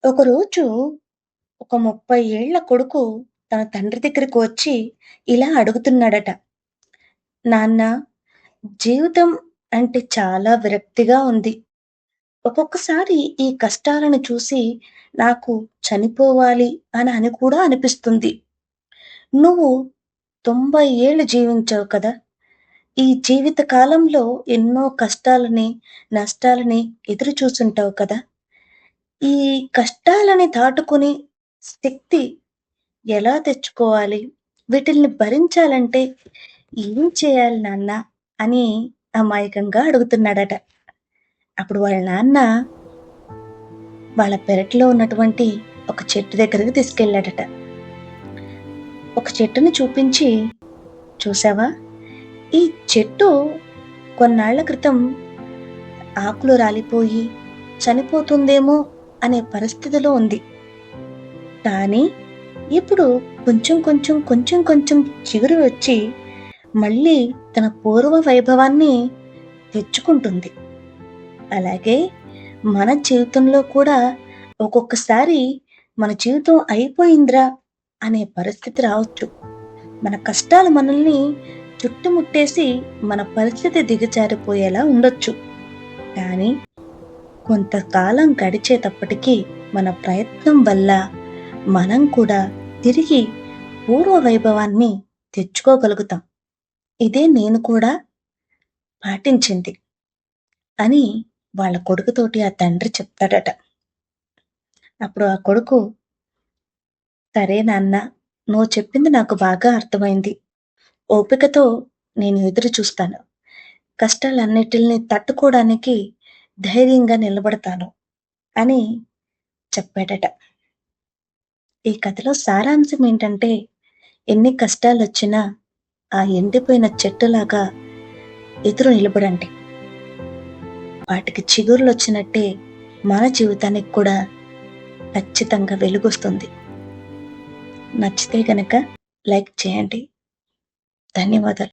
ఒకరోజు ఒక 30 ఏళ్ల కొడుకు తన తండ్రి దగ్గరికి వచ్చి ఇలా అడుగుతున్నాడట. నాన్న, జీవితం అంటే చాలా విరక్తిగా ఉంది. ఒక్కొక్కసారి ఈ కష్టాలను చూసి నాకు చనిపోవాలి అని కూడా అనిపిస్తుంది. నువ్వు 90 ఏళ్ళు జీవించావు కదా! ఈ జీవిత కాలంలో ఎన్నో కష్టాలని, నష్టాలని ఎదురు చూసుంటావు కదా! ఈ కష్టాలని దాటుకుని శక్తి ఎలా తెచ్చుకోవాలి? వీటిల్ని భరించాలంటే ఏం చేయాలి నాన్న? అని అమాయకంగా అడుగుతున్నాడట. అప్పుడు వాళ్ళ నాన్న వాళ్ళ పెరట్లో ఉన్నటువంటి ఒక చెట్టు దగ్గరికి తీసుకెళ్ళాడట. ఒక చెట్టుని చూపించి, చూసావా? ఈ చెట్టు కొన్నాళ్ల క్రితం ఆకులు రాలిపోయి చనిపోతుందేమో అనే పరిస్థితిలో ఉంది. కానీ ఇప్పుడు కొంచెం చిగురు వచ్చి మళ్ళీ తన పూర్వ వైభవాన్ని తెచ్చుకుంటుంది. అలాగే మన జీవితంలో కూడా ఒక్కొక్కసారి మన జీవితం అయిపోయిందిరా అనే పరిస్థితి రావచ్చు. మన కష్టాలు మనల్ని చుట్టుముట్టేసి మన పరిస్థితి దిగజారిపోయేలా ఉండొచ్చు. కానీ కొంతకాలం గడిచేటప్పటికీ మన ప్రయత్నం వల్ల మనం కూడా తిరిగి పూర్వ వైభవాన్ని తెచ్చుకోగలుగుతాం. ఇదే నేను కూడా పాటించింది అని వాళ్ళ కొడుకుతోటి ఆ తండ్రి చెప్తాడట. అప్పుడు ఆ కొడుకు, సరే నాన్న, నువ్వు చెప్పింది నాకు బాగా అర్థమైంది. ఓపికతో నేను ఎదురు చూస్తాను. కష్టాలన్నిటిని తట్టుకోవడానికి ధైర్యంగా నిలబడతాను అని చెప్పాడట. ఈ కథలో సారాంశం ఏంటంటే, ఎన్ని కష్టాలొచ్చినా ఆ ఎండిపోయిన చెట్టులాగా ఎదురు నిలబడండి. వాటికి చిగుర్లొచ్చినట్టే మన జీవితానికి కూడా ఖచ్చితంగా వెలుగొస్తుంది. నచ్చితే గనక లైక్ చేయండి. ధన్యవాదాలు.